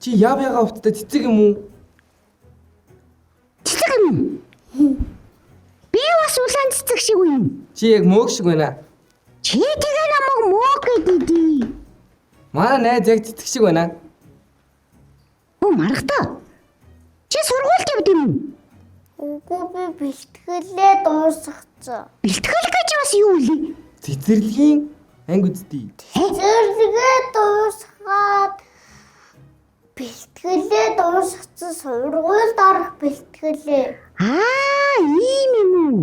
Чи яв яга уттай цэцэг юм уу? Цэцэг юм. Би бас улаан цэцэг шиг юм. Чи яг мөөг шиг байна. Чи тэгээ намайг мөөг гэдэг. Манай найз яг цэцэг шиг байна. Оо маргата. Чи сургуульд явд юм уу? Үгүй би бэлтгэлээ дуусгацсан. Бэлтгэл гэж бас юу вэ? Цэцэрлэгийн анги үздэй. Цэцэрлэгээ дуусгаад бэлтгэлээ дуусгацсан сургуульд орох бэлтгэлээ. Ийм юм уу?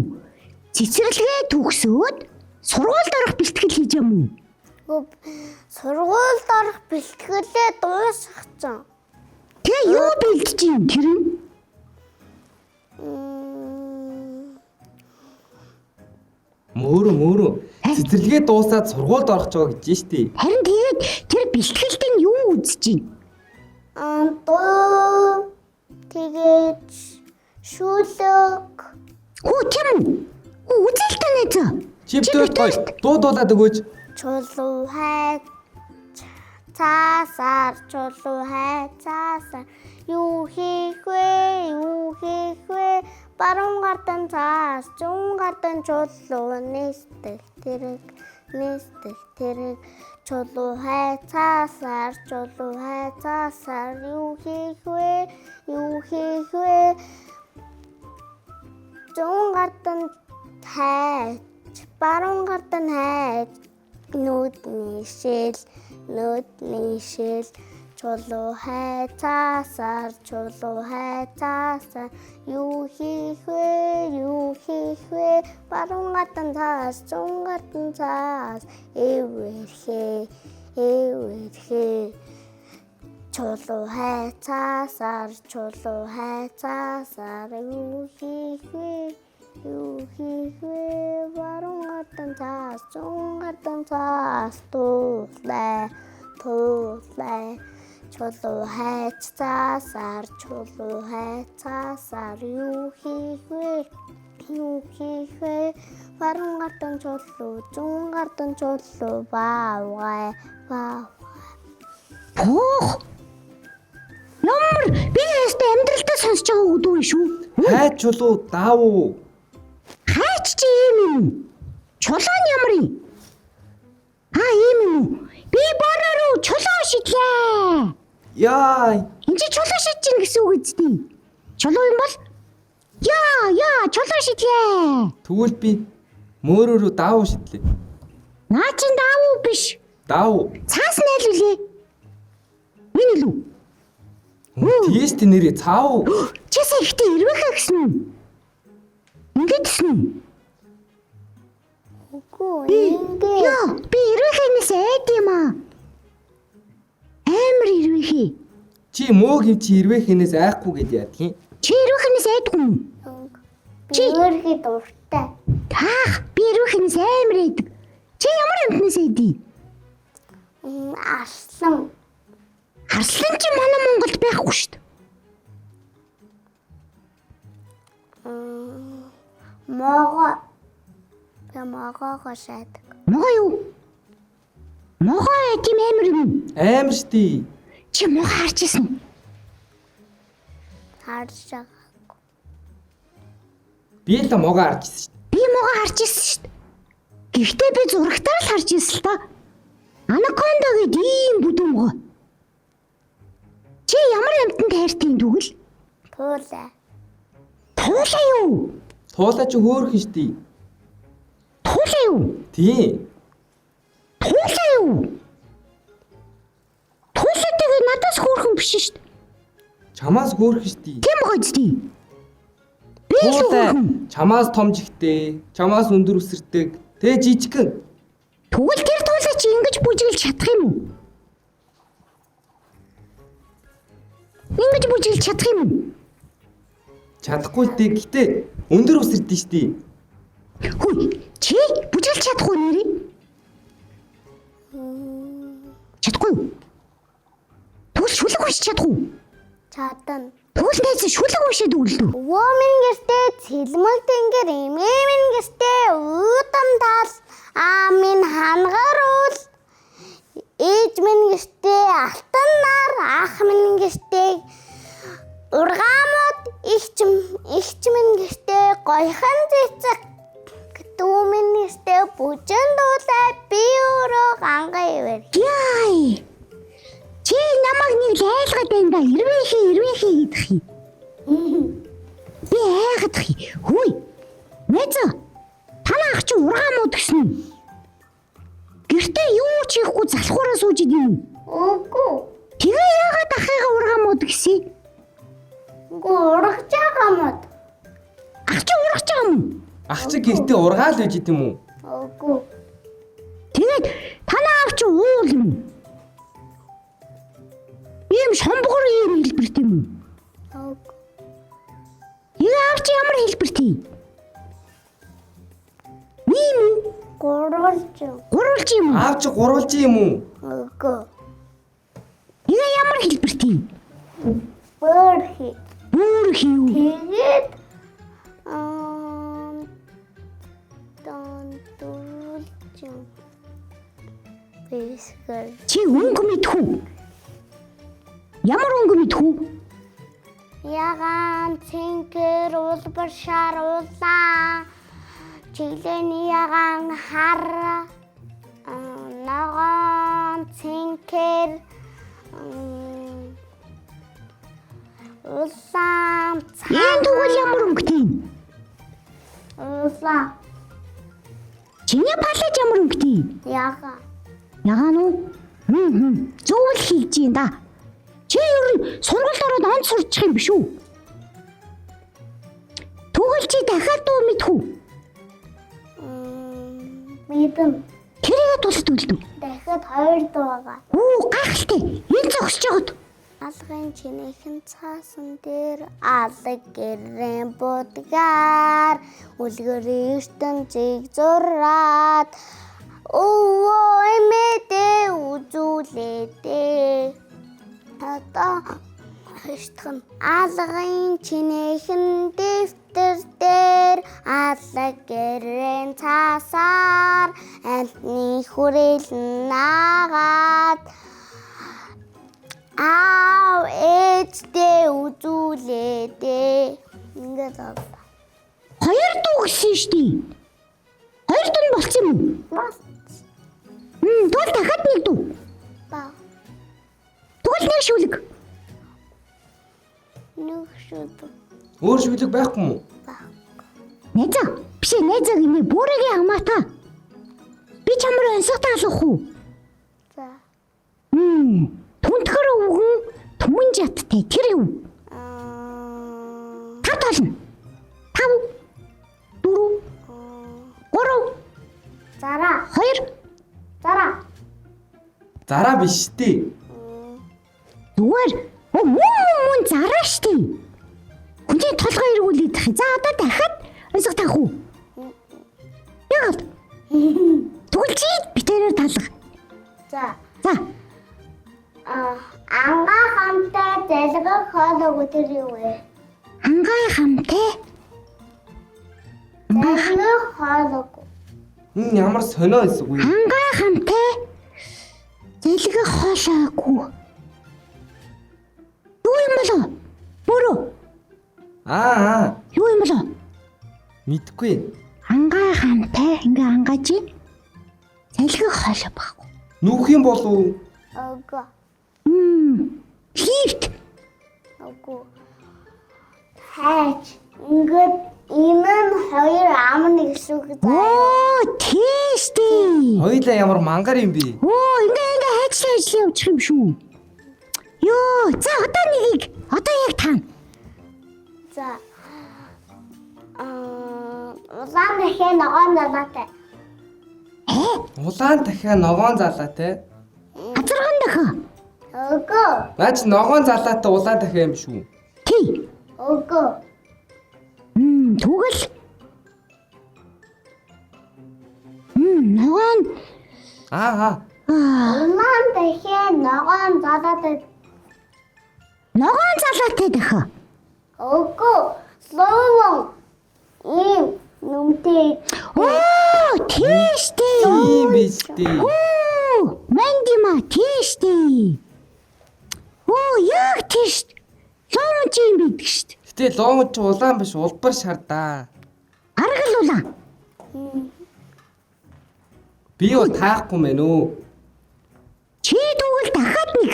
Цэцэрлэгээ төгсөөд сургуульд орох бэлтгэл хийж юм уу? Сургуульд орох бэлтгэлээ дуусгацсан. Тэгээ юу бэлдэж юм тэр нь? Мөөрөө цэцэрлэгээ дуусаад сургуульд орох ч байгаа гэж штий. Харин тэгээд тэр бэлтгэлд нь юу үзэж байна? Дуу тэгээд шүлэг. Хөө тийм үү? Үзэлтэй нэ. Чи дуудуулаад өгөөч. Чулуу хай цаасаар чулуу хай цаасаар юу хийх вэ баруун гардан цаас зүүн гардан чулуу нисдэг тэрэг чулуу хай цаасаар юу хийх вэ зүүн гардан хайж баруун гардан хайж нүдний шил чулуу хай цаасаар юу хийх вэ баруун гардан цаас зүүн гардан цаас эвэрхээ чулуу хай цаасаар юу хийх вэ баруун гардан цаас зүүн гардан цаас туулай чулуу хай цаасаар юу хийх вэ баруун гардан чулуу зүүн гардан чулуу баавгай Ямар би ястэ амьдралдаа сонсож байгаа үг үү шүү? Хайч чулуу даав уу? Хайч чи ийм юм. Чулуу нь ямар юм? Ийм юм. Би бороо чулуу шидлээ. Яа. Энд чи чулуу шидэж гин гэсэн үг үстэй. Чулуу юм бол чулуу шидлээ. Тэгвэл би мөөрөөрөө даав шидлээ. Наа чин даав уу биш. Даав. Цаас найлуулээ. Энэ л үү? Тийш нэрээ цаав. Чисээ ихтэй ирвэхэ гэсэн үү? Ингээд гэсэн үү? Үгүй Би ирвэхэнээс айд юм аа. Амар ирвэхий. Чи мөөг юм чи ирвэхэнээс айхгүй гэд яадгийн. Чи ирвэхэнээс айдгүй юм. чи өөрхий дуртай. Би ирвэхэнээс амар айдаг. Чи ямар амтнаас айдий? Арслан. Арслан чи манай Монголд байхгүй шүү дээ. Могоо. Могоогоо шаадаг. Могоо юу? Могоо тийм амар юм. Амар штий. Чи могоо харж ирсэн. Харж байгаагүй. Би л могоо харж ирсэн шүү дээ. Би могоо харж ирсэн шүү дээ. Гэхдээ би зурагтаар л харж ирсэн л та. Анаконда гэд ийм бүдүүмгөө. Чи ямар амтанд хайртын дүгэл? Туулаа. Туулаа юу? Туулаа чи хөөрхөн шүү дээ. Туулаа юу? Тийм. Туулаа юу? Туулаа тэгээ надаас хөөрхөн биш шүү дээ. Чамаас хөөрхөн шүү дээ. Тийм байгаа зү. Би л хөөрхөн. Чамаас том жигтэй, чамаас өндөр өсөрдөг. Тэ жижигхэн. Тэгвэл тэр туулаа чи ингэж бүжиглж чадах юм уу? Ингэж бүжиглж чадах юм уу? Чадахгүй л дээ. Гэтэ өндөр өсөрдөг шүү дээ. Хүй, чи бүжиглж чадахгүй нэрээ? Чадахгүй юу? Тэгвэл шүлэг уншиж чадахгүй юу? Чадна. Тэгвэл найз шүлэг уншаад өглөө. Өвөө минь гэртээ цэлмэг тэнгэр эмээ минь гэртээ үүдэн тал минь хангаар уул ээж минь гэртээ алтан нар ах минь гэртээ ургаамууд ихч минь гэртээ гойхон цэцэг дүү минь гэртээ бүжэн дуулаа би өөрөө ганга ивэр. Яй. Чи намайг нэг лайлгаад байна да. Ирвэхий идэх юм. Би айгадах юм. Хүй. Найз. Танаа ах чи ургаамууд гэсэн. Гэртээ юу ч хийхгүй залхуураа сууж идэв. Үгүй. Тэгээ яагаад ахыгаа ургаамууд гэсэн? Үгүй урагч байгаа мод. Ах чи урагч байгаа юм. Ах чи гэртээ ургаал байж идэм үү? Үгүй. Тэгээд танаа ах чи уул юм. Ийм шомбгор ийм хэлбэрт юм уу? Үгүй. Тэгээ ах чи ямар хэлбэрт юм? Ийм үү? Гурвалж. Гурвалж юм уу? Аав чи гурвалж юм уу? Үгүй. Тэгээ ямар хэлбэрт юм? Бөрхи. Бүр хийв. Тэгээд тонтуулж бисгэр. Чи өнгө мэдхүү? Ямар өнгө мэдхүү? Ягаан цэнкэр улбар шаруулаа. Чиглэний ягаан хар. Ногоон цэнкэр улаан цаа. Ийм тэгвэл ямар өнгөтэй юм? Улаан. Чиний палаж ямар өнгөтэй юм? Ягаан. Ягаан уу? Зөвл хийж юм да. Чи ер нь сургуульд ороод онц сурчих юм биш үү? Тэгвэл чи дахиад дуу мэдхүү? Мэдэн. Тэрийг тулд үлдв. Дахиад 2 дуу байгаа. Оо гайхалтай. Энэ зогсож байгаад. Алгын чинийхэн цаасан дээр алаг гэрэн будгаар үлгэр ертөнцийг зураад өвөө эмээдээ үзүүлээдээ одоо хэвтхэн алгын чинийхэн дэвтэр дээр алаг гэрэн цаасаар амтны хүрээлэн наагаад аав ээждээ үзүүлээдээ ингээд байна. 2 дуу гэсэн шүү дээ. 2 дуу болсон юм уу? Бас Тэгвэл дахиад нэг дуу. ба Тэгвэл нэг шүлэг. нэг шүд Өөр шүлэг байхгүй мүү? ба Найзаа. Биш ээ найзаа гинэ бүрээгээ хамаатаа. Би чамраа онцгой алах уу? за Түнтгэр өвгөн түмэн жаттай тэр юу? 5 толно. 5 4 3 зараа 2 зараа Зараа биш дээ. зүгээр. Мөн зараа штий. Хүний толгой эргүүлээд тах. За одоо дахиад онцгой таах уу? Яагаад? Тэгвэл чи битэрээр талах. за За. ангаа хамтай залгах хоолог өдөр юу вэ? Ангаа хамтай. Залгах хоолог. Энэ ямар сонио эсвэл үе. Ангаа хамтай. Зэлгэх хоолойгүй. Юу юм болоо? Бүрөө. Аа. Юу юм болоо? Мэдгүй. Ангаа хамтай ингээ ангаж салхи хоолой баггүй. Нүүх юм болов? Үгүй. Лифт. Үгүй. Хайч. Ингээд энэ нь хоёр ам нэг шүү гэж. Оо, тийштэй. Хоёлаа ямар мангар юм бэ? Оо, ингээ хайчлаа явчих юм шүү. Йоо, за одоо нэгийг. Одоо яг таана. За. Улаан дахиа ногоон залаатай. Улаан дахиа ногоон залаатай. Азарган дөхөө. Үгүй. Наач ногоон залаатай улаан дахиа юм шүү. Тий. Үгүй. Түгэл. Ногоон. Улаан дахиа ногоон залаатай. Ногоон залаатай дөхөө. Үгүй. Ловон. Ийм нүмтэй. Оо, тийштэй. Тийм биш дээ. Оо, мандима тийштэй. Оо, яг тийш. Ломч юм байдаг шүү дээ. Гэтэ лоомч улаан биш улбар шардаа. Аргал улаан. Би бол таахгүй мэн үү? Чи тэгвэл дахиад нэг.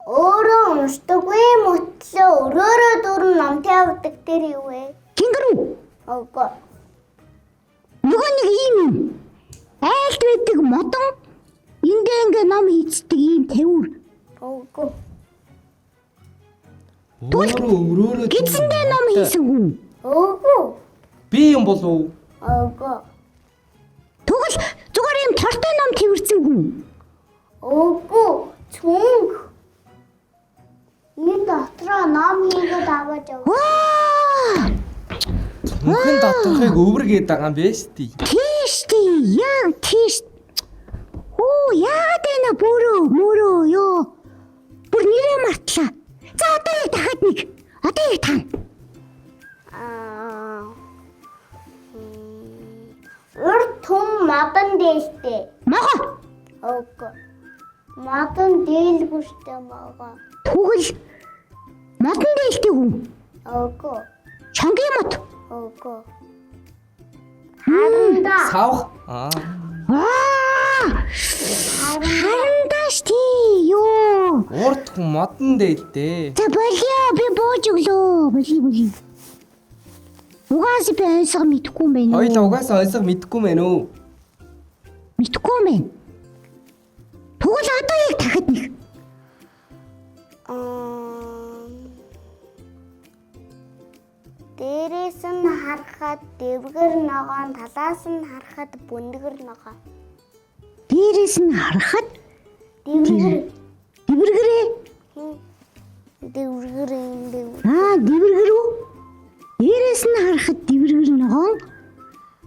Өөрөө уншдаггүй мөтлөө өрөөрөө дөрөв номтой авдаг тэр юу вэ? Кенгуру. Үгүй. Нөгөө нэг ийм юм. Айлт байдаг модон. Ингээ ном хийцдэг ийм тавир. Үгүй. Өрөөрөө Гидсэндээ ном хийсэн хүн. Үгүй. Би юм болов? Үгүй. Тэгвэл зүгээр юм тортой ном твэрсэн хүн. Үгүй. Цүнх. Энэ дотроо ном хийгээд аваад яв. Ваа! Мөнхөн доторхыг өвөргээд байгаа юм биш тий. Тийштэй, яг тийш. Оо, яагаад энэ мөрөө ёо. Бүр нэрээ мартлаа. За одоо яг дахиад нэг. Одоо яг таана. Урт том мадан дээлтэй. Мага. Үгүй. Мадан дээлгүй штэ мага. Тэгвэл модон дээлтэй хүн. Үгүй. Чангийн мод. Үгүй. Харанда. Савх. Харандаш тий ёо. Урт хүн модон дээлтэй. За болио би бууж өглөө. Боли. Угаас би айсаг мэдхгүй юм байна. Хоёлаа угаасаа ойсог мэдгүй мэн үү? Мэдхгүй юм байна. Тэгвэл одоо яг дахиад нэг. Дээрээс нь харахад дэвгэр ногоон, талаас нь харахад бүндгэр ногоон. Дээрээс нь харахад Дэвгэр. дэвэргэрээ. Дэвгэр юм дэв. Дэвэргэр үү? Дээрээс нь харахад дэвэргэр ногоон.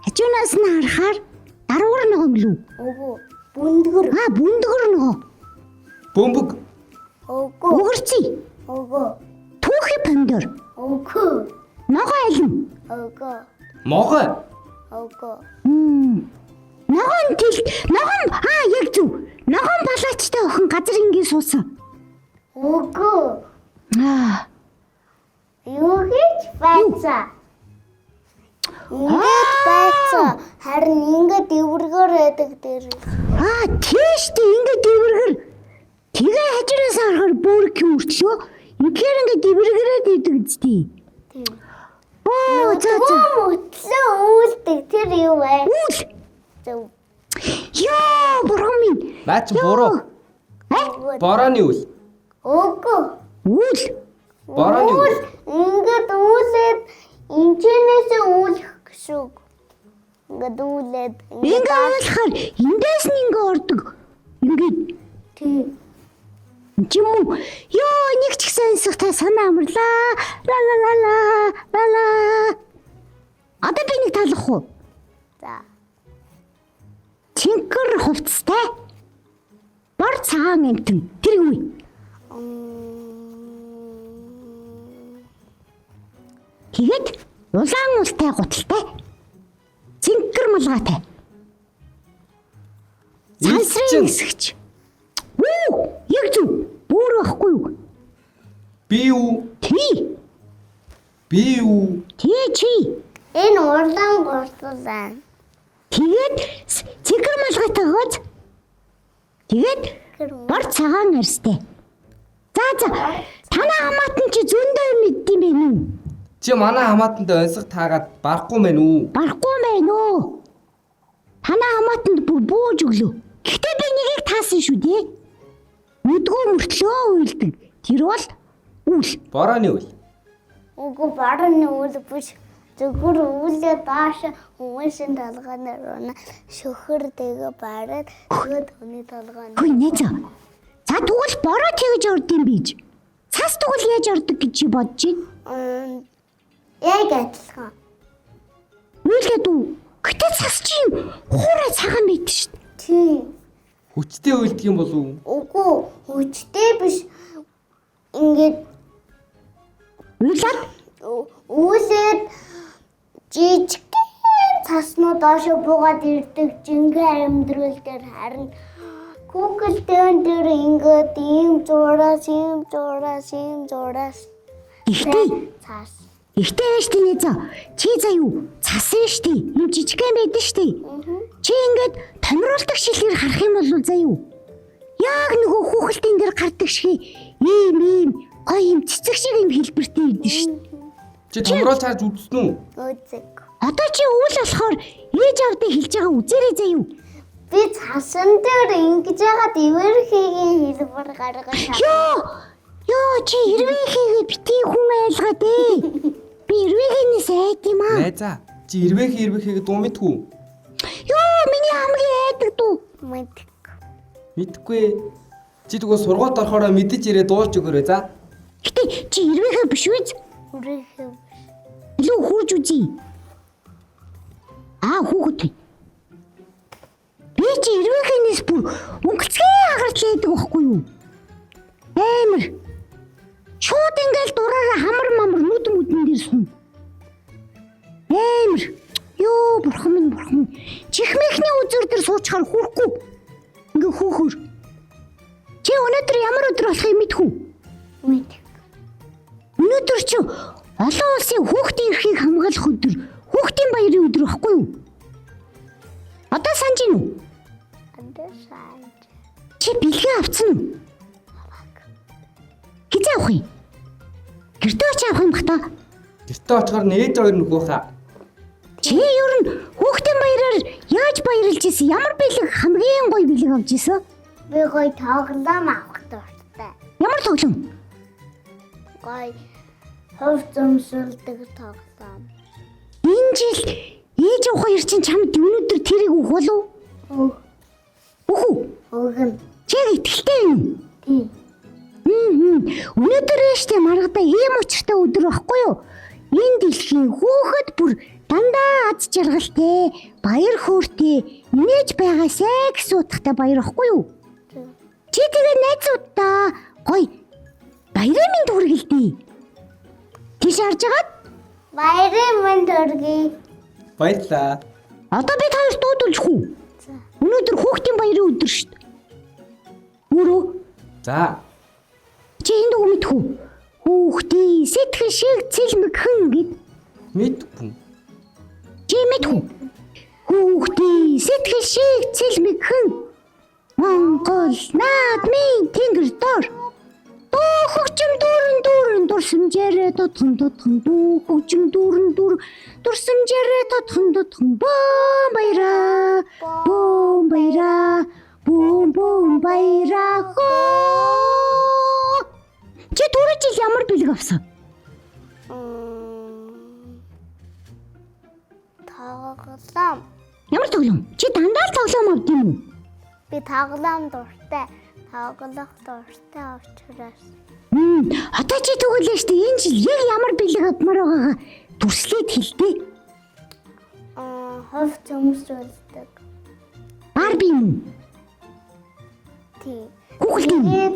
Хажуунаас нь харахаар даруур ногоон лүү. Үгүй. Бүндгэр. Бүндгэр ногоон. Бөмбөг. Үгүй. Угэрцээ. Үгүй. Түүхий помидор. Үгүй. Ногоон алим. Үгүй. Могой. Үгүй. Ногоон яг зүг. Ногоон балаачтай охин газар ингийн суусан. Үгүй. Юу гэж байцаа? Ингээд байцаа. Харин ингээд дэвргэр байдаг дээр. Тийштэй ингээд дэвэргэр. Тэгээ хажуураас харахаар бөөрк юм өртлөө. Ингээр ингээд дэвэргэрээд идэг үстэй. Тийм. За. Мөтлөө үүлдэг тэр юу вэ? Үл. Зөв. Яа, бурхан минь. Наач буруу. Борооны үл. Үгүй. Үл. Борооны үл. Ингээд үүлээд инчнээс үүлэх шүү. Ингээд үүлээд. Ингээд ойлгохоор эндээс нь ингээд ордог. Ингээд тийм. юм уу? Ёо, нэг ч ихсэн та санаа амарлаа. Ла. Одоо би нэг талах уу? За. Чингэр хувцастай. Бор цагаан амтэн. Тэр юу вэ? Тэгээд улаан ултай гуталтай. Чингэр малгайтай. Сансрын хэсэгч. Яг зүг. Бүр байхгүй юу? Би юу? Тий. Би юу? Тий чи. Энэ урлан гуртлаа. Тэгээд цэгэр малгайтай гоц. Тэгээд бор цагаан арьстай. За танаа хамаатан чи зөндөө мэддэм бэ нү? Чи манай хамаатанд онцгой таагаад барахгүй мэн үү? Барахгүй мэн үү? Танаа хамаатанд бүр бууж өглөө. Гэхдээ би нэгийг таасан шүү дээ. Өдгөө мөртлөө уйлдаг. Тэр бол үл. Борооны үл. Үгүй баруун үл биш. Зөвхөн үүлээ дааш хүмүүсийн талгаанаар шөхөр дэгэ бараад тэгээд хүний талгаан. Хөөе нээзэ. За тэгвэл бороо тэгж ордсон бийж. Цас тэгвэл яаж ордог гэж чи бодож байна? Яг адилхан. Үйлгээд үү? Гэтэ цас чи юм хуурай цагаан байдаг шүү дээ. Тийм. Хүчтэй уйлдэг юм болов уу? Үгүй хүчтэй биш. Ингээд Үйлээд үүлээд жижигхэн цаснууд доошо буугаад ирдэг жинхэнэ амьдрал дээр харин Google дээр ингээд ийм зураас ихтэй. цаас. Ихтэй байж тий нээзэ. Чи заа юу? Цас нь шүү дээ. Юм жижигхэн байдаг шүү дээ. Чи ингээд томруулдаг шилээр харах юм бол заа юу? Яг нөгөө хүүхэлдэйн дээр гардаг шиг ийм гоё юм цэцэг шиг юм хэлбэртэй идэв шүү дээ. Чи томрол цааж үзсэн үү? Үзэг. Одоо чи үйл болохоор ээж авдаа хэлж байгаа үзээрэй заа юу? Би цасан дээр ингэж яагаад ивэрхийн хэлбэр гаргаж Ёо чи ирвэхийг битгий хүн айлгаад ээ. Би ирвэхийнээс айд юм аа. Найзаа. Чи ирвэхийг дуу мэдгүй. Ёо миний хамгийн айдаг дүү. мэдэх. Мэдгүй. Чи тэгвэл сургуульд орохоор мэдэж ирээ дуулж өгөөрэй за. Гэтэ чи ирвэхээ биш үү? Үрэх. Илүү хурж үзье. Хүүхэд. Би чи ирвэхийнээс бүр өнгөцгөө агарч яадаг байхгүй юу? Амар. Шууд ингээл дураараа хамар нүд мүдэн дээр сум. Амар. Ёо бурхан минь. Чихмэхний үзүр дээр суучхаар хүрхгүй. Ингээ хүүхөр. Чи өнөөдөр ямар өдөр болохыг мэдхүү? Мэдэх. Өнөөдөр чи олон улсын хүүхдийн эрхийг хамгаалах өдөр, хүүхдийн баярын өдөр байхгүй юу? Одоо санаж гин үү? Андерсайд. Чи бэлгээ авцсан уу? Хизээ авах юм? Гэртээ очиж авах юм бах та. Гэртээ очихоор нээж хоёр нүгөө хаа. Чи ер нь хүүхдийн баяраар яаж баярлж исэн? Ямар бэлэг хамгийн гоё бэлэг авч исэн? Би гоё тоглоом авах дуртай. Ямар тоглоом? Гоё хов зөмсөлдөг тоглоом. Энэ жил ээж авах хоёр чинь чамд өнөөдөр тэрийг өгөх болов? Өөх үү? Өгөн. Чи итгэлтэй юм. Тийм. Өнөөдөр штэ маргадаа ийм учиртай өдөр байхгүй юу? Энэ дэлхийн хүүхэд бүр дандаа аз жаргалтай, баяр хөөртэй, нээж байгаасай гэсэн утгатай баяр ахгүй юу? Чи тэгээ найзуудаа гоё баярын мэнд хүргэлдэй. Тийш харж агаад Баярын мэнд хүргэе. Баярлаа. одоо бид хоёр дуудуулж хүү. За. Өнөөдөр хүүхдийн баярын өдөр штэ. Өөрөө За. чи энд үг мэдхүү. Хүүхдийн сэтгэл шиг цэлмэгхэн гэд. Мэдгүй. Чи мэдхүү. Хүүхдийн сэтгэл шиг цэлмэгхэн. Монгол наадмын тэнгэр дор. Дуу хөгжим дүүрэн дурсамжаараа дутхан дуу хөгжим дүүрэн дурсамжаараа дутхан бом баяра хоо. Чи түрүү жил ямар бэлэг авсан? Тоглоом. Ямар тоглоом? Чи дандаа л тоглоом авд юм уу? Би тоглоом дуртай. Тоглох дуртай учраас. Одоо чи тэгвэл штэ энэ жил яг ямар бэлэг авмаар байгаагаа дүрслээд хэлдэг. Хов зөмсөлдөг. Барби юм уу? Тийм. Хүүхэлдэйн. Тэгээд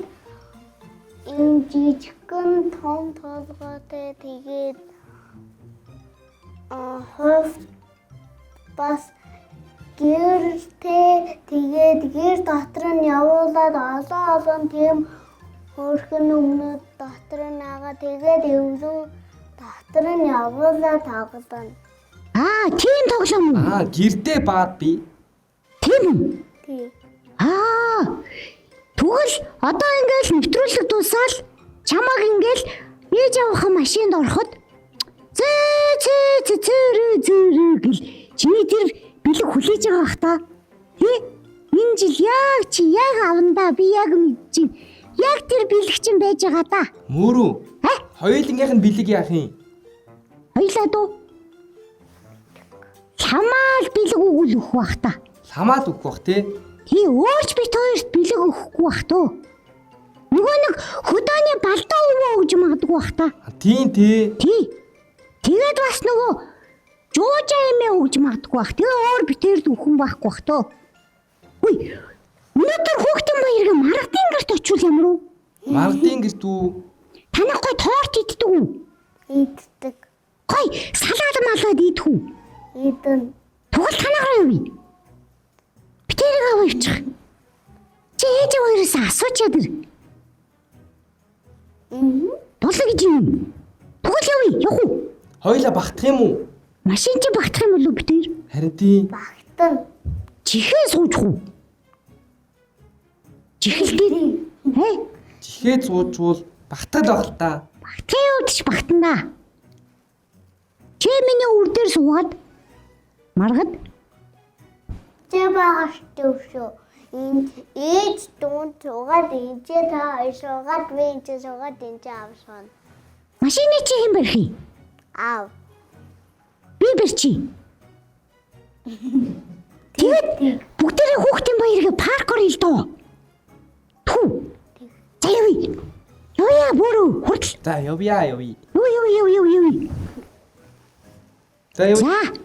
энэ жижигхэн том толгойтой тэгээд хов бас гэртэй тэгээд гэр дотор нь явуулаад олон тийм Өөрхөн өмнөд дотор нь агаа тэгээд эвлүү дотор нь явуулаа тоглоно. Тийм тоглоом уу? Гэрдээ баад би. Тийм үү? Тий. Тэгвэл одоо ингээл нэвтрүүлэг дуусаад чамааг ингээл ээж авах машинд ороход зөө гэл чиний тэр бэлэг хүлээж байгаа бах та. Тий? Энэ жил яг авандаа би яг мэдчихээн. Яг тэр бэлэг чинь байж байгаа да. Мөрөө. Хоёулынгийнх нь бэлэг яах юм? Хоёлаа дөө. Чамаал бэлэг өгөх бах та. Ламаад өгөх бах тий. Тий, өөч бит хоёрт бэлэг өгөхгүй бах төө. Нөгөө нэг хөдөөний балдаа өвөө өгж магадгүй бах та. Тийм тий. Тий. Тэгээд бас нөгөө жуужа эмээ өгж магадгүй бах. Тэгээ өөр битэрд өгөн байхгүй бах төө. Хүй. Өнөөдөр хүүхдэн баярыг маргадын гэрт очивол ямар уу? Маргадын гэрт үү? Танах гой торт иддэг үү? Иддэг. Гой салаад малаад идэх үү? Идэн. Тэгвэл танаараа юу вэ? Битэрийг аваачих. Чи ээж хоёроос асуучаад ир. Болоо гэж юм. Тэгвэл явах уу? Хоёлаа багтах юм уу? Машин чи багтах юм болов битэр? Харин тийм. Багтана. Чихээ суучих уу? Чихэлтэй. Чихээ зуужвал багтал баг л та. Багтаа удаж багтана. Чи миний үр дээр суугаад маргад Чи байгаа шүү. Энд ээж дунд суугаад ээжээ та хоёр суугаад би энэ суугаад энэ авсан. машины чи хэм барих юм? Аав. Би барьчи. Тэгээд бүгдээрээ хүүхдийн баярыг паркор ил доо. Түү. За явъя. Явъя бүрүү хурд. За явъя. Юу. За явъя. За.